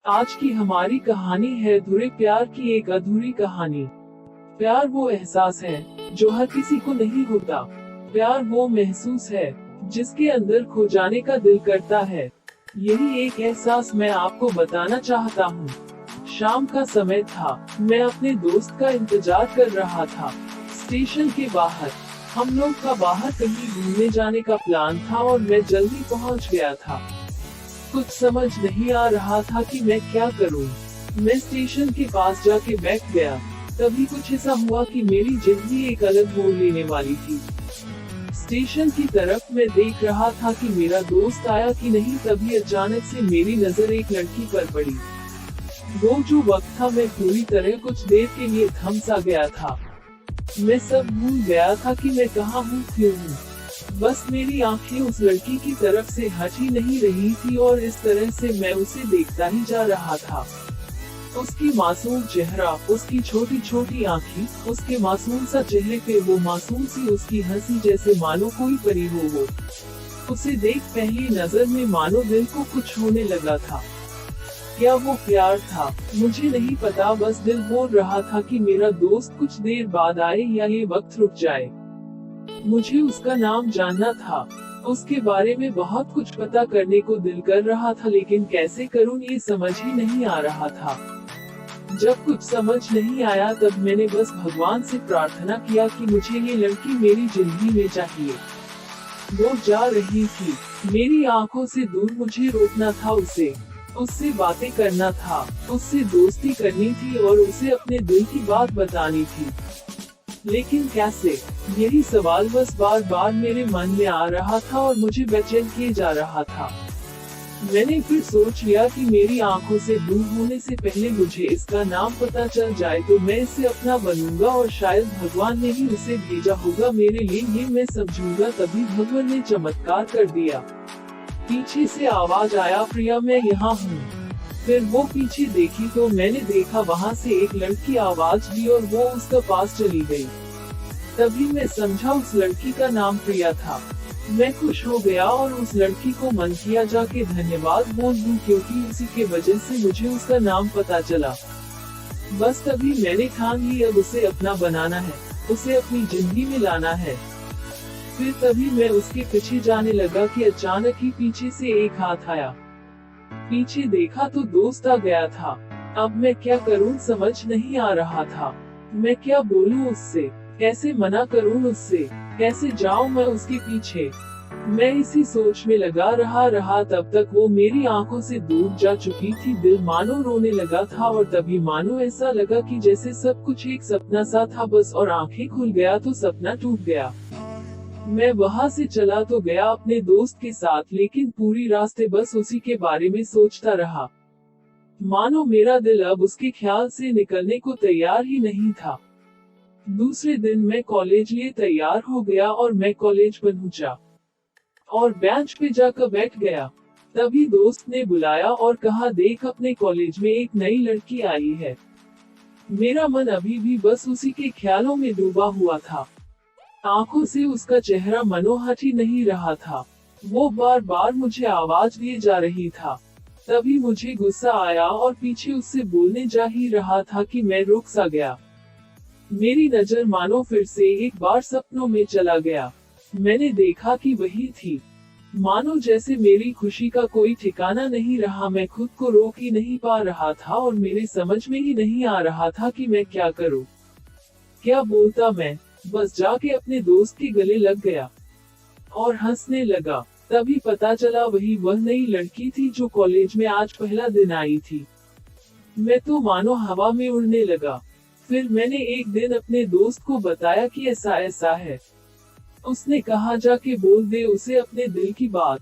आज की हमारी कहानी है अधूरे प्यार की एक अधूरी कहानी। प्यार वो एहसास है जो हर किसी को नहीं होता। प्यार वो महसूस है जिसके अंदर खो जाने का दिल करता है। यही एक एहसास मैं आपको बताना चाहता हूँ। शाम का समय था। मैं अपने दोस्त का इंतजार कर रहा था। स्टेशन के बाहर हम लोग का बाहर कहीं घूमने जाने का प्लान था और मैं जल्दी पहुँच गया था। कुछ समझ नहीं आ रहा था कि मैं क्या करूं। मैं स्टेशन के पास जाके बैठ गया। तभी कुछ ऐसा हुआ कि मेरी जिंदगी एक अलग मोड़ लेने वाली थी। स्टेशन की तरफ मैं देख रहा था कि मेरा दोस्त आया कि नहीं, तभी अचानक से मेरी नजर एक लड़की पर पड़ी। वो जो वक्त था, मैं पूरी तरह कुछ देर के लिए थम सा गया था। मैं सब भूल गया था कि मैं कहाँ हूँ, क्यों हूँ। बस मेरी आंखें उस लड़की की तरफ से हट ही नहीं रही थी और इस तरह से मैं उसे देखता ही जा रहा था। उसकी मासूम चेहरा, उसकी छोटी छोटी आंखें, उसके मासूम सा चेहरे पे वो मासूम सी उसकी हंसी, जैसे मानो कोई परी हो वो। उसे देख पहली नजर में मानो दिल को कुछ होने लगा था। क्या वो प्यार था? मुझे नहीं पता, बस दिल बोल रहा था कि मेरा दोस्त कुछ देर बाद आए या ये वक्त रुक जाए। मुझे उसका नाम जानना था। उसके बारे में बहुत कुछ पता करने को दिल कर रहा था, लेकिन कैसे करूं ये समझ ही नहीं आ रहा था। जब कुछ समझ नहीं आया तब मैंने बस भगवान से प्रार्थना किया कि मुझे ये लड़की मेरी जिंदगी में चाहिए। वो जा रही थी, मेरी आंखों से दूर, मुझे रोकना था उसे। उससे बातें करना था, उससे दोस्ती करनी थी और उसे अपने दिल की बात बतानी थी। लेकिन कैसे? यही सवाल बस बार बार मेरे मन में आ रहा था और मुझे बेचैन किए जा रहा था। मैंने फिर सोच लिया कि मेरी आंखों से दूर होने से पहले मुझे इसका नाम पता चल जाए तो मैं इसे अपना बनूंगा और शायद भगवान ने ही उसे भेजा होगा मेरे लिए, ये मैं समझूंगा। तभी भगवान ने चमत्कार कर दिया। पीछे से आवाज आया, प्रिया मैं यहाँ हूँ। फिर वो पीछे देखी तो मैंने देखा वहाँ से एक लड़की आवाज दी और वो उसके पास चली गई। तभी मैं समझा उस लड़की का नाम प्रिया था। मैं खुश हो गया और उस लड़की को मन किया जाके धन्यवाद बोल दूं, क्योंकि उसी के वजह से मुझे उसका नाम पता चला। बस तभी मैंने ठान ली अब उसे अपना बनाना है, उसे अपनी जिंदगी में लाना है। फिर तभी मैं उसके पीछे जाने लगा कि अचानक ही पीछे से एक हाथ आया। पीछे देखा तो दोस्त आ गया था। अब मैं क्या करूं समझ नहीं आ रहा था। मैं क्या बोलूं उससे, कैसे मना करूं उससे, कैसे जाऊं मैं उसके पीछे। मैं इसी सोच में लगा रहा तब तक वो मेरी आंखों से दूर जा चुकी थी। दिल मानो रोने लगा था और तभी मानो ऐसा लगा कि जैसे सब कुछ एक सपना सा था बस, और आंखें खुल गया तो सपना टूट गया। मैं वहाँ से चला तो गया अपने दोस्त के साथ, लेकिन पूरी रास्ते बस उसी के बारे में सोचता रहा। मानो मेरा दिल अब उसके ख्याल से निकलने को तैयार ही नहीं था। दूसरे दिन मैं कॉलेज लिए तैयार हो गया और मैं कॉलेज पहुंचा और बेंच पे जाकर बैठ गया। तभी दोस्त ने बुलाया और कहा, देख अपने कॉलेज में एक नई लड़की आई है। मेरा मन अभी भी बस उसी के ख्यालों में डूबा हुआ था। आंखों से उसका चेहरा मनोहर ही नहीं रहा था। वो बार बार मुझे आवाज दिए जा रही था। तभी मुझे गुस्सा आया और पीछे उससे बोलने जा ही रहा था कि मैं रुक सा गया। मेरी नजर मानो फिर से एक बार सपनों में चला गया। मैंने देखा कि वही थी। मानो जैसे मेरी खुशी का कोई ठिकाना नहीं रहा। मैं खुद को रोक ही नहीं पा रहा था और मेरे समझ में ही नहीं आ रहा था कि मैं क्या करूं। क्या बोलता मैं? बस जाके अपने दोस्त के गले लग गया और हंसने लगा। तभी पता चला वह नई लड़की थी जो कॉलेज में आज पहला दिन आई थी। मैं तो मानो हवा में उड़ने लगा। फिर मैंने एक दिन अपने दोस्त को बताया कि ऐसा ऐसा है। उसने कहा, जाके बोल दे उसे अपने दिल की बात।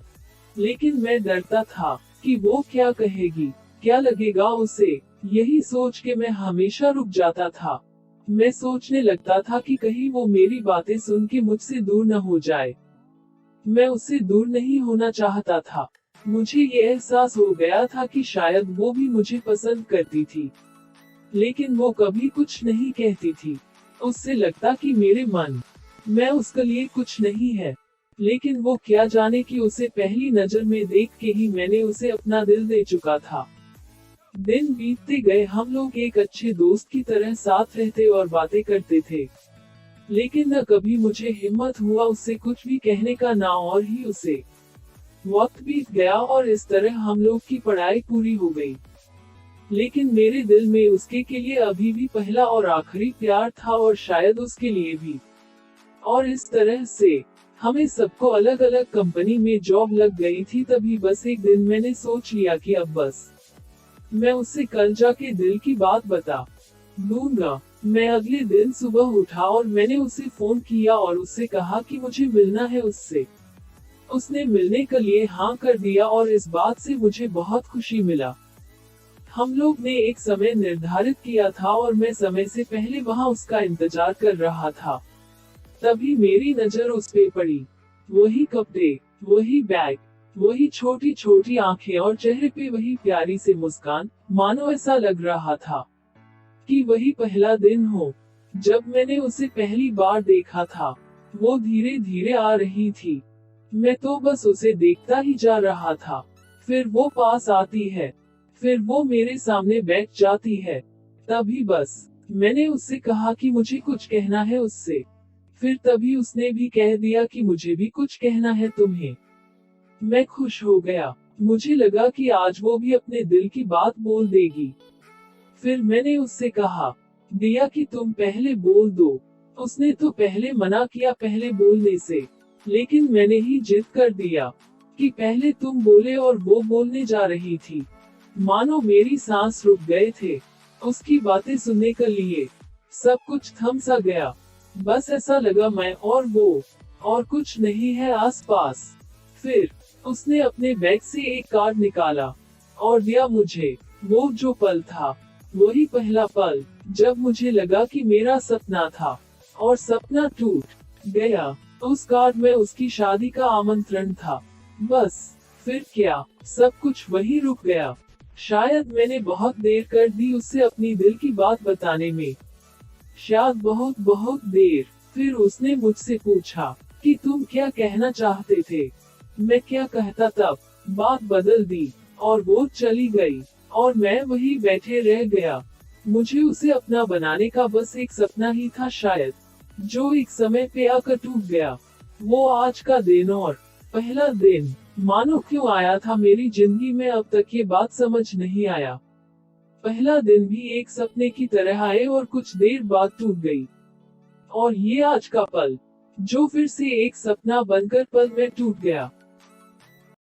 लेकिन मैं डरता था कि वो क्या कहेगी, क्या लगेगा उसे। यही सोच के मैं हमेशा रुक जाता था। मैं सोचने लगता था कि कहीं वो मेरी बातें सुन के मुझसे दूर न हो जाए। मैं उससे दूर नहीं होना चाहता था। मुझे ये एहसास हो गया था कि शायद वो भी मुझे पसंद करती थी, लेकिन वो कभी कुछ नहीं कहती थी। उससे लगता कि मेरे मन मैं उसके लिए कुछ नहीं है। लेकिन वो क्या जाने कि उसे पहली नजर में देख के ही मैंने उसे अपना दिल दे चुका था। दिन बीतते गए, हम लोग एक अच्छे दोस्त की तरह साथ रहते और बातें करते थे। लेकिन न कभी मुझे हिम्मत हुआ उससे कुछ भी कहने का, ना और ही उसे। वक्त बीत गया और इस तरह हम लोग की पढ़ाई पूरी हो गई। लेकिन मेरे दिल में उसके के लिए अभी भी पहला और आखिरी प्यार था, और शायद उसके लिए भी। और इस तरह से हमें सबको अलग अलग कंपनी में जॉब लग गई थी। तभी बस एक दिन मैंने सोच लिया कि अब बस मैं उससे कल जाके दिल की बात बता लूंगा। मैं अगले दिन सुबह उठा और मैंने उसे फोन किया और उससे कहा कि मुझे मिलना है उससे। उसने मिलने के लिए हाँ कर दिया और इस बात से मुझे बहुत खुशी मिला। हम लोग ने एक समय निर्धारित किया था और मैं समय से पहले वहाँ उसका इंतजार कर रहा था। तभी मेरी नजर उस पे पड़ी। वही कपड़े, वही बैग, वही छोटी छोटी आंखें और चेहरे पे वही प्यारी सी मुस्कान। मानो ऐसा लग रहा था कि वही पहला दिन हो जब मैंने उसे पहली बार देखा था। वो धीरे धीरे आ रही थी। मैं तो बस उसे देखता ही जा रहा था। फिर वो पास आती है, फिर वो मेरे सामने बैठ जाती है। तभी बस मैंने उससे कहा कि मुझे कुछ कहना है उससे। फिर तभी उसने भी कह दिया कि मुझे भी कुछ कहना है तुम्हें। मैं खुश हो गया। मुझे लगा कि आज वो भी अपने दिल की बात बोल देगी। फिर मैंने उससे कहा दिया कि तुम पहले बोल दो। उसने तो पहले मना किया पहले बोलने से, लेकिन मैंने ही जिद कर दिया कि पहले तुम बोले और वो बोलने जा रही थी। मानो मेरी सांस रुक गए थे उसकी बातें सुनने के लिए। सब कुछ थम सा गया। बस ऐसा लगा मैं और वो, और कुछ नहीं है आसपास। फिर उसने अपने बैग से एक कार्ड निकाला और दिया मुझे। वो जो पल था, वही पहला पल जब मुझे लगा कि मेरा सपना था और सपना टूट गया। उस कार्ड में उसकी शादी का आमंत्रण था। बस फिर क्या, सब कुछ वहीं रुक गया। शायद मैंने बहुत देर कर दी उससे अपनी दिल की बात बताने में, शायद बहुत बहुत देर। फिर उसने मुझसे पूछा कि तुम क्या कहना चाहते थे। मैं क्या कहता तब। बात बदल दी और वो चली गई और मैं वही बैठे रह गया। मुझे उसे अपना बनाने का बस एक सपना ही था शायद, जो एक समय पे आकर टूट गया। वो आज का दिन और पहला दिन मानो क्यों आया था मेरी जिंदगी में, अब तक ये बात समझ नहीं आया। पहला दिन भी एक सपने की तरह आए और कुछ देर बाद टूट गई। और ये आज का पल, जो फिर से एक सपना बनकर पल में टूट गया।